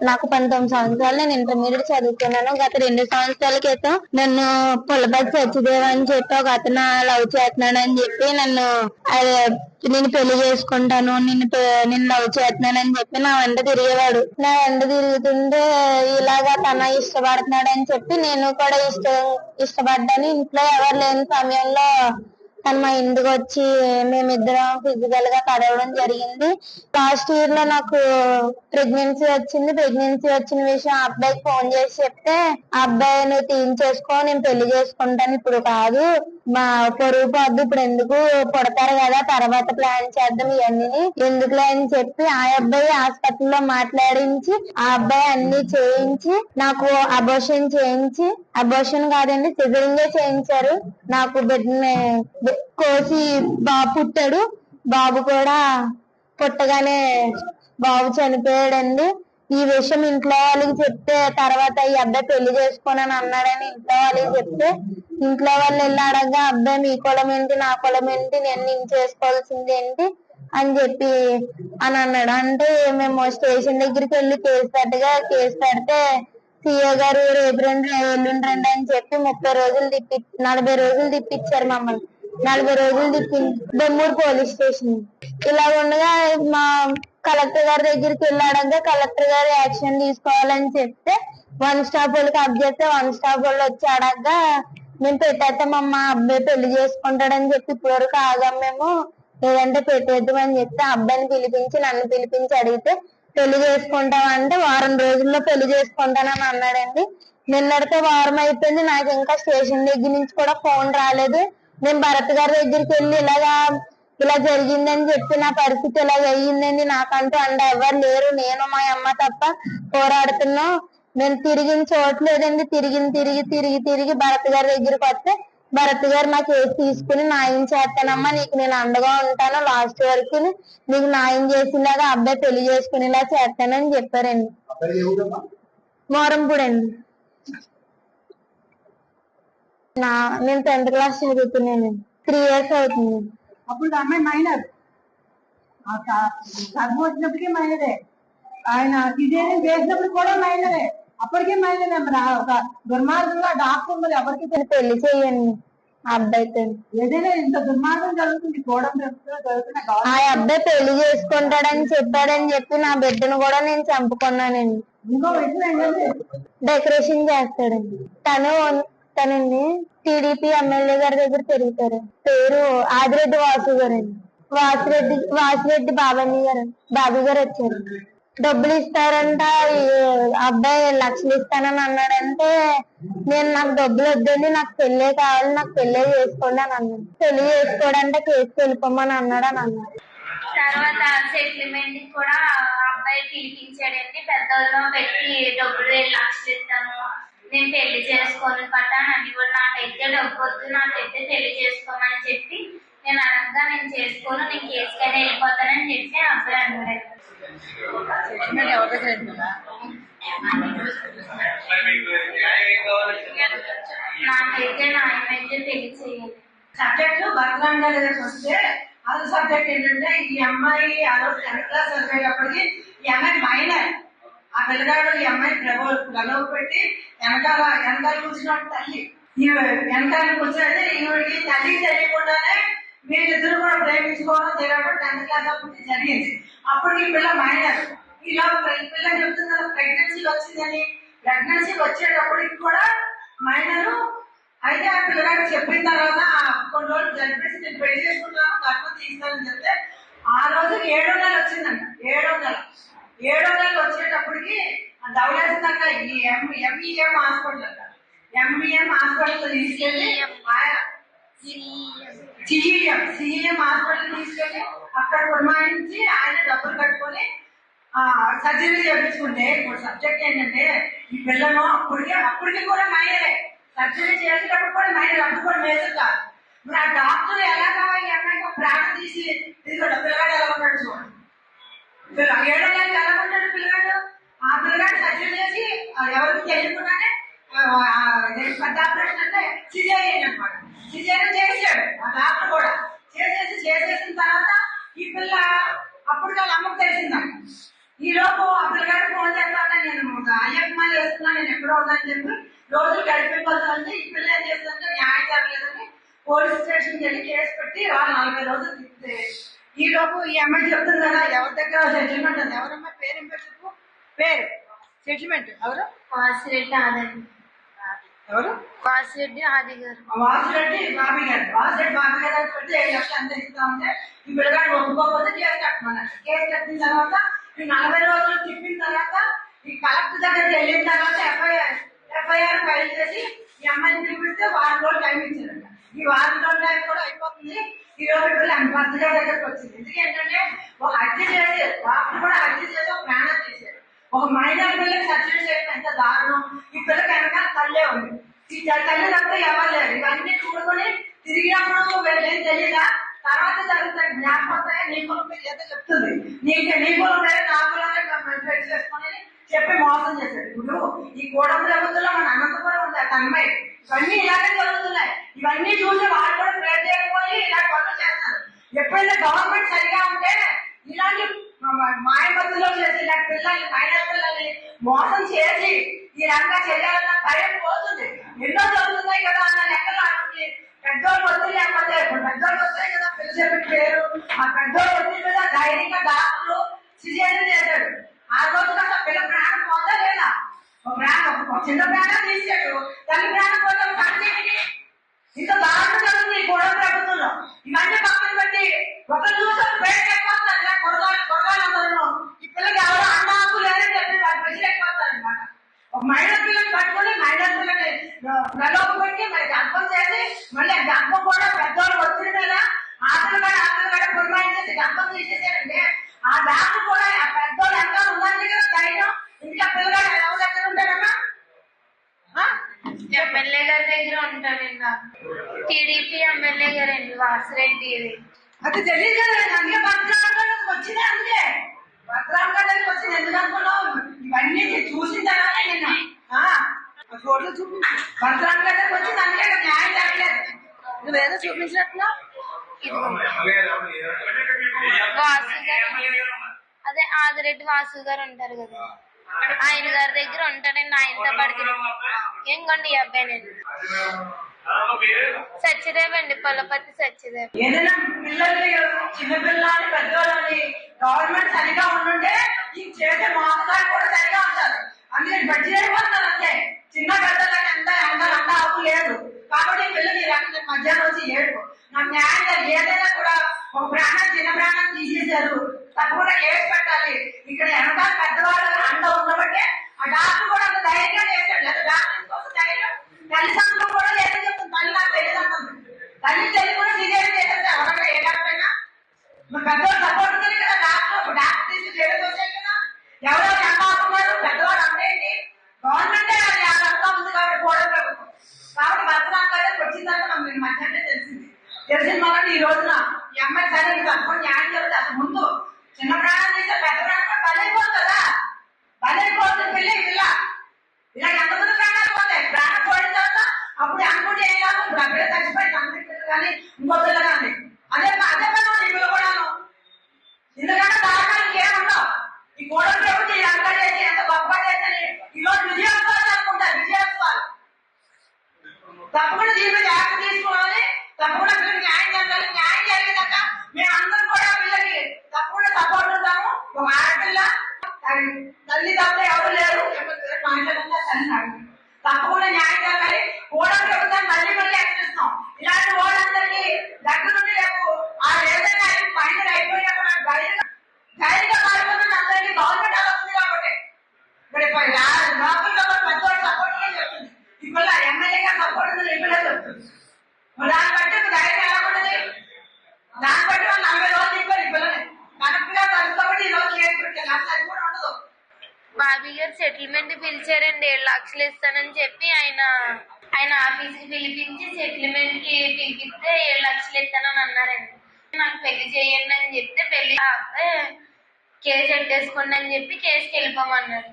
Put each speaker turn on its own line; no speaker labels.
నాకు 19 సంవత్సరాలు. నేను ఇంటర్మీడియట్ చదువుకున్నాను. గత 2 సంవత్సరాల క్రితం నన్ను పుల్లపతి సత్యదేవ్ అని చెప్పి ఒక అతను లవ్ చేస్తున్నాడు అని చెప్పి నేను పెళ్లి చేసుకుంటాను, నిన్ను లవ్ చేస్తున్నాను అని చెప్పి నా వెంట తిరిగేవాడు. నా వెంట తిరుగుతుంటే ఇలాగా తన ఇష్టపడుతున్నాడు అని చెప్పి నేను కూడా ఇష్టపడ్డాను. ఇంట్లో ఎవరు లేని సమయంలో తను మా ఇంటికి వచ్చి మేమిద్దరం ఫిజికల్ గా కలవడం జరిగింది. లాస్ట్ ఇయర్ లో నాకు ప్రెగ్నెన్సీ వచ్చింది. ప్రెగ్నెన్సీ వచ్చిన విషయం ఆ అబ్బాయికి ఫోన్ చేసి చెప్తే, ఆ అబ్బాయి నువ్వు తీయించేసుకో, నేను పెళ్లి చేసుకుంటాను, ఇప్పుడు కాదు, మా పొరుగు పోద్దు, ఇప్పుడు ఎందుకు, పుడతారు కదా తర్వాత ప్లాన్ చేద్దాం, ఇవన్నీ ఎందుకులే అని చెప్పి ఆ అబ్బాయి హాస్పిటల్లో మాట్లాడించి ఆ అబ్బాయి అన్ని చేయించి నాకు అబోర్షన్ చేయించి, అబోర్షన్ కాదండి సిజరింగే చేయించారు. నాకు బిడ్డని కోసి బాబు పుట్టాడు. బాబు కూడా పుట్టగానే బాబు చనిపోయాడండి. ఈ విషయం ఇంట్లో వాళ్ళకి చెప్తే తర్వాత ఈ అబ్బాయి పెళ్లి చేసుకోనని అన్నాడని ఇంట్లో వాళ్ళకి చెప్తే, ఇంట్లో వాళ్ళు వెళ్ళి అడగగా అబ్బాయి మీ కులం ఏంటి, నా కులం ఏంటి, నేను చేసుకోవాల్సింది ఏంటి అని చెప్పి అని అన్నాడు. అంటే మేము స్టేషన్ దగ్గరికి వెళ్ళి కేసు పెడితే సిఏ గారు రేపు రండి ఎల్లుండి రండి అని చెప్పి 40 రోజులు తిప్పించారు మమ్మల్ని. 40 రోజులు బెమ్మూరు పోలీస్ స్టేషన్. ఇలా ఉండగా మా కలెక్టర్ గారి దగ్గరికి వెళ్ళాడంగా కలెక్టర్ గారు యాక్షన్ తీసుకోవాలని చెప్తే 1 స్టాప్ వాళ్ళకి అప్ చేస్తే 1 స్టాప్ వాళ్ళు వచ్చి అడగగా మేము పెట్టేస్తామమ్మా, అబ్బాయి పెళ్లి చేసుకుంటాడని చెప్పి ఇప్పటి వరకు ఆగాం మేము, లేదంటే పెట్టేద్దామని చెప్తే అబ్బాయిని పిలిపించి నన్ను పిలిపించి అడిగితే పెళ్లి చేసుకుంటామంటే 1 రోజుల్లో పెళ్లి చేసుకుంటానని అన్నాడండి. నిన్నటితో వారం అయిపోయింది. నాకు ఇంకా స్టేషన్ దగ్గర నుంచి కూడా ఫోన్ రాలేదు. నేను భరత్ గారి దగ్గరికి వెళ్ళి ఇలా జరిగిందని చెప్పి నా పరిస్థితి ఇలా అయ్యిందండి, నాకంటూ ఎవరు లేరు, నేను మా అమ్మ తప్ప పోరాడుతున్నాం, నేను తిరిగిన చోట్లేదండి, తిరిగి భరత్ గారి దగ్గరికి వస్తే భరత్ గారు నా కేసు తీసుకుని న్యాయం చేస్తానమ్మా, నీకు నేను అండగా ఉంటాను, లాస్ట్ వరకు నీకు న్యాయం చేసేలాగా అబ్బాయి పెళ్లి చేసుకునేలా చేస్తానని చెప్పారండి. మోరంపూడి అండి. నేను 10th క్లాస్ చదువుతున్నాను. 3 years అవుతుంది.
అప్పుడు అమ్మాయి మైనర్, చదువు వచ్చినప్పటికీ మైనరే, ఆయన సిజేరియన్ చేసినప్పుడు కూడా మైనరే, అప్పటికే మైనరే. మరి ఒక దుర్మార్గంగా డాక్టర్ ఉన్నది ఎవరికి
పెళ్లి చేయండి ఆ అబ్బాయితో.
ఏదైనా ఇంత దుర్మార్గం జరుగుతుంది
ఆ అబ్బాయి పెళ్లి చేసుకుంటాడని చెప్పాడని చెప్పి నా బిడ్డను కూడా నేను చంపుకున్నానండి.
ఇంకో విషయం ఏంటంటే
డెకరేషన్ చేస్తాడండి. తనండి టీడీపీ ఎమ్మెల్యే గారి దగ్గర తిరుగుతారు. పేరు ఆదిరెడ్డి వాసు గారండి. వాసిరెడ్డి బాబీ గారు వచ్చారు. డబ్బులు ఇస్తారంట, అబ్బాయి లక్షలు ఇస్తానని అన్నాడంటే నాకు డబ్బులు వద్దండి, నాకు పెళ్ళే కావాలి, నాకు పెళ్ళే చేసుకోండి అని అన్నాడు. పెళ్లి చేసుకోవడంటే కేసుకు వెళ్ళిపోమని అన్నాడు అని అన్నాడు.
తర్వాత సెటిల్మెంట్ కూడా అబ్బాయి పిలిపించాడండి. పెద్దోళ్ళు పెట్టి డబ్బులు 2 లక్షలు ఇస్తాను, నేను పెళ్లి చేసుకోను కట్ట అని కూడా, నాకైతే డబ్బు వద్దు, నాకైతే పెళ్లి చేసుకోమని చెప్పి నేను అనగా నేను చేసుకోను, నేను కేసుకైనా వెళ్ళిపోతానని చెప్పి అబ్బాయి అన్నాడు. నాకైతే నాయమైతే పెళ్లి చేయాలి.
సబ్జెక్టు భరతనాట్యం దగ్గరికి వస్తే అసలు సబ్జెక్ట్ ఏంటంటే ఈ అమ్మాయి ఆ రోజు 10th క్లాస్ చదివేటప్పటికి ఈ అమ్మాయి మైనర్. ఆ పిల్లగాడు ఈ అమ్మాయి ప్రలోభ పెట్టి వెనకాల కూర్చున్నాడు తల్లి. వెనకాల కూర్చున్నది ఈవిడికి తల్లికి తెలియకుండానే వీళ్ళిద్దరు కూడా ప్రేమించుకోవడం తిరగడం 10th క్లాస్ అప్పటికి జరిగింది. అప్పుడు ఈ పిల్ల మైనర్. ఇలా పిల్ల చెప్తున్న ప్రెగ్నెన్సీ వచ్చిందని, ప్రెగ్నెన్సీ వచ్చేటప్పటికి కూడా మైనరు. అయితే ఆ పిల్లగాడు చెప్పిన తర్వాత కొన్ని రోజులు జరిపేసి నేను పెళ్లి చేసుకుంటాను, గర్భం తీస్తానని చెప్తే ఆ రోజు 7వ నెల వచ్చిందంట. 7వ నెల వచ్చేటప్పటికి ధవలేసిందాక ఈ ఎంఈఎం హాస్పిటల్ అంట. ఎంఈఎం హాస్పిటల్ తీసుకెళ్లి సిఈఎం హాస్పిటల్ తీసుకెళ్లి అక్కడ పురమాయించి ఆయన డబ్బులు కట్టుకొని సర్జరీ చేయించుకుంటే, ఇప్పుడు సబ్జెక్ట్ ఏంటంటే ఈ పిల్లను అప్పటికి కూడా మైనరే, సర్జరీ చేసేటప్పుడు కూడా మైనర్, అప్పుడు కూడా మేజర్ కాదు. మరి ఆ డాక్టర్ ఎలాగా ఈ అమ్మాయికి ప్రాణం తీసి తీసుకుంటా, పిల్లగాడు ఎలా ఉన్నాడు చూడండి. 7వ నెలలు ఎలా ఉంటాడు పిల్లగాడు. ఆ పిల్లగాడు సర్జరీ చేసి ఎవరికి తెలియకుండానే పెద్ద ఆపరేషన్ అంటే సిజేరియన్ అనమాట. సిజేరియన్ చేసాడు ఆ డాక్టర్ కూడా. చేసేసిన తర్వాత ఈ పిల్ల అప్పుడు వాళ్ళ అమ్మకు తెలిసిందంట. ఈ లోపు ఆ పిల్లగాడు ఫోన్ చేస్తాను, నేను ఎక్కడో ఉందని చెప్పి రోజులు గడిపిపోతుందంటే ఈ పిల్ల ఏం చేస్తుందంటే న్యాయం జరగలేదని పోలీస్ స్టేషన్కి వెళ్ళి కేసు పెట్టి వాళ్ళు 40 రోజులు తిప్పితే ఈ లోపు ఈ అమ్మాయి చెప్తుంది కదా ఎవరి దగ్గర సెటిల్మెంట్ ఉంది. ఎవరమ్మా పేరు చెప్పు, పేరు సెటిల్మెంట్ ఎవరు?
వాసిరెడ్డి ఆదండి.
ఎవరు?
వాసిరెడ్డి ఆది గారు.
వాసిరెడ్డి బాబీ గారు. వాసిరెడ్డి బాబీ గారు పెడితే 7 లక్షలు అంతా ఇస్తా ఉంటే ఈ పిల్లగాడు ఒప్పుకోకపోతే కేసు కట్టమన్నారు. కేసు కట్టిన తర్వాత ఈ 40 రోజులు తిప్పిన తర్వాత ఈ కలెక్టర్ దగ్గరికి వెళ్ళిన తర్వాత ఎఫ్ఐఆర్ ఫైల్ చేసి ఈ అమ్మాయిని చూపిస్తే వారం రోజులు టైం ఇచ్చారంట. ఈ వారం రోజుల టైం కూడా అయిపోతుంది. ఈ రోజు పిల్లలు భర్త గారి దగ్గరకు వచ్చింది. ఎందుకంటే ఒక హత్య చేశారు, వాళ్ళు కూడా హత్య చేసి ఒక ప్రాణం చేశారు. ఒక మైనర్ పిల్లకి సబ్సిడీ చేయడం ఎంత దారుణం. ఈ పిల్లకి వెనకాల తల్లే ఉంది. ఈ తల్లి తప్ప ఎవరు లేరు. ఇవన్నీ చూడుకొని తిరిగినప్పుడు వీళ్ళేం తెలియదా తర్వాత జరుగుతాయి జ్ఞాపకాయ నీ కులం ఏదో చెప్తుంది. నీ కులం లేదు నా కులం చేసుకొని చెప్పి మోసం చేశాడు. ఇప్పుడు ఈ కూడం ప్రభుత్వంలో మన అనంతపురం ఉంది తన్మై ఇవన్నీ ఇలాగే జరుగుతున్నాయి. ఇవన్నీ చూసి వాళ్ళు కూడా ప్రేర్ చేయకపోయి ఇలాంటి పనులు చేస్తారు. ఎప్పుడైనా గవర్నమెంట్ సరిగా ఉంటే ఇలాంటి మాయమతుల్లో చేసి ఇలాంటి పిల్లల్ని మైనర్ పిల్లల్ని మోసం చేసి ఈ రంగా చేయాలన్న భయం పోతుంది. ఎన్నో జరుగుతున్నాయి కదా అన్న లెక్కలు అడుగుతుంది. పెద్దోళ్ళు వస్తే లేకపోతే ఇప్పుడు పెద్దోళ్ళు వస్తాయి కదా పిల్ల చెప్పిన పేరు ఆ పెద్దోళ్ళు వచ్చిన మీద ధైర్యంగా డాక్టర్లు సిజేరియన్ చేశాడు. ఆ రోజు కదా పిల్ల ప్రాణం పోతా లేదా చిన్న ప్రాణం తీసాడు. తల్లి ప్రాణం పోతే కంటికి ఇంత దారుణం జరుగుతుంది ఈ గొడవ ప్రభుత్వంలో. ఇవన్నీ పక్కన పెట్టి ఒక చూసారు బయటకు ఎక్కువస్తారు కొరగాలందరూ ఈ పిల్లకి ఎవరో అన్నాకు లేదని చెప్పి వాళ్ళ ప్రజలు ఎక్కువస్తారు అనమాట. ఒక మైనర్ పిల్లలు పట్టుకొని మైనర్ పిల్లని ప్రలోభ పెట్టి మరి గర్భం చేసి మళ్ళీ గర్భం కూడా పెద్దవాళ్ళు ఒత్తిడి మీద ఆకలి పురమాయి చేసి గర్భం తీసేసారంటే ఆ డాక్టర్ కూడా ఆ పెద్దవాళ్ళు ఎంత ఉందని కదా ధైర్యం. ఇంకా పిల్లగాడు ఎవరి దగ్గర ఉంటాడమ్మా?
ఎమ్మెల్యే గారి దగ్గర ఉంటాడండి. టీడీపీ ఎమ్మెల్యే గారండి వాసిరెడ్డి.
అది తెలియదు కదా. అందుకే భద్రాంగానికి వచ్చింది. అందుకే భద్రాంగానికి వచ్చింది. ఎందుకు అనుకున్నావు? ఇవన్నీ చూసిన తర్వాత నిన్న చోట్లు చూపించు. భద్రాంగానికి వచ్చింది. అందుకే న్యాయం జరగలేదు. నువ్వేదో చూపించినట్టున్నా
వాసు గారు అదే ఆదిరెడ్డి వాసు గారు ఉంటారు కదా ఆయన గారి దగ్గర ఉంటాడండి. ఆయనతో పడితే ఇంకోండి ఈ అబ్బాయినండి సత్యదేవ్ అండి, పొలపతి సత్యదేవ్.
ఏదైనా పిల్లల్ని చిన్నపిల్లని పెద్దవాళ్ళని గవర్నమెంట్ సరిగా ఉంటుంటే ఈ చేసే మోసగాలు కూడా సరిగా ఉంటారు. అందుకని బడ్జెట్ అయిపోతున్నారు. అంతే చిన్న పెద్దలని ఎంత హక్కు లేదు కాబట్టి పిల్లలు మధ్యాహ్నం వచ్చి ఏడుపు నాకు న్యాయం ఏదైనా కూడా ఒక ప్రాణం చిన్న ప్రాణం తీసేశారు. తప్పకుండా కేసు పెట్టాలి. ఇక్కడ వెనకాల పెద్దవాళ్ళు అండ ఉన్నబట్టే ఆ డాక్టర్ కూడా అంత ధైర్యంగా చేశాడు. లేదా డాక్టర్ కోసం ధైర్యం తల్లిదండ్రులు కూడా లేదని చెప్తుంది. తల్లి నాకు తెలియదంటుంది. తల్లి తెలియ కూడా సిజేరియన్ చేసేది ఎవరైనా ఏ డాక్టర్ అయినా పెద్దవాళ్ళు సపోర్ట్ ఉంది కదా. డాక్టర్ తీసి చేయడం వచ్చాయి కదా. ఎవరెవరు ఎంత ఆపుకున్నారు పెద్దవాళ్ళు అంతేంటి గవర్నమెంటే అది అంతా ఉంది కాబట్టి కూడా ప్రభుత్వం కాబట్టి భద్రాంగాలకు వచ్చిందంటే మనకి మధ్యాహ్నం తెలిసిన వల్ల ఈ రోజున ఈ అమ్మాయి సరే తప్పని న్యాయం జరుగుతుంది. అసలు ముందు చిన్న ప్రాణం చేస్తే పెద్ద ప్రాణం బలైపోతుంది కదా. బలైపోతుంది పిల్ల ఇలా ఎంతమంది ప్రాణాలు పోతాయి. ప్రాణం పోయిన తర్వాత అప్పుడు అనుకుంటే ఏం కాదు. ఇప్పుడు అక్కడే చచ్చిపోయి సంతృప్తులు కానీ ఇంకో పిల్ల కానీ అదే పని ఇప్పుడు కూడాను. ఎందుకంటే దారుణానికి ఏముండవు. ఈ గోడలు ప్రభుత్వం ఈ అంతా చేసి ఎంత గొప్ప చేసి ఈరోజు విజయోత్సవాలు అనుకుంటారు. విజయోత్సవాలు తప్పకుండా దీని మీద యాక్ట్ తీసుకోవాలి. తప్పకుండా పిల్లలకి న్యాయం జరగాలి. న్యాయం జరిగేదాకా మేమందరం కూడా పిల్లలకి తప్పకుండా సపోర్ట్ ఉంటాము. ఒక ఆడపిల్ల తల్లి తప్ప ఎవరు లేరు. మాట్లాడుతుంటే తల్లి తప్పకుండా న్యాయం జరగాలి. కూడా ప్రభుత్వాన్ని మళ్ళీ యాక్టిస్తాం. ఇలాంటి వాళ్ళందరికీ దగ్గర నుండి రేపు ఆ ఏదైనా ఫైనల్ అయిపోయినప్పుడు ధైర్యంగా పాల్గొన్న అందరికీ గవర్నమెంట్ అలా ఉంది కాబట్టి ఇప్పుడు లోకల్లో పెద్దవాళ్ళు సపోర్ట్ చెప్తుంది. ఇప్పుడు ఎమ్మెల్యేగా సపోర్ట్ ఉంది. ఇప్పుడు చెప్తుంది. దాన్ని బట్టి ధైర్యం ఎలా ఉన్నది. దాన్ని బట్టి వాళ్ళు 40 రోజులు ఇవ్వాలి. పిల్లలు కరెక్ట్ గా కలుసుకోబట్టి ఈ రోజు కేసు పెట్టారు. అసలు అది కూడా ఉండదు.
బాబీ గారు సెటిల్మెంట్ పిలిచారండి. 7 లక్షలు ఇస్తానని చెప్పి ఆయన ఆఫీస్కి పిలిపించి సెటిల్మెంట్ కి పిలిపిస్తే 7 లక్షలు ఇస్తానని అన్నారండి. నాకు పెళ్లి చేయండి అని చెప్తే పెళ్లి కేసు పెట్టేసుకోండి అని చెప్పి కేసుకి వెళ్ళిపోమన్నారు.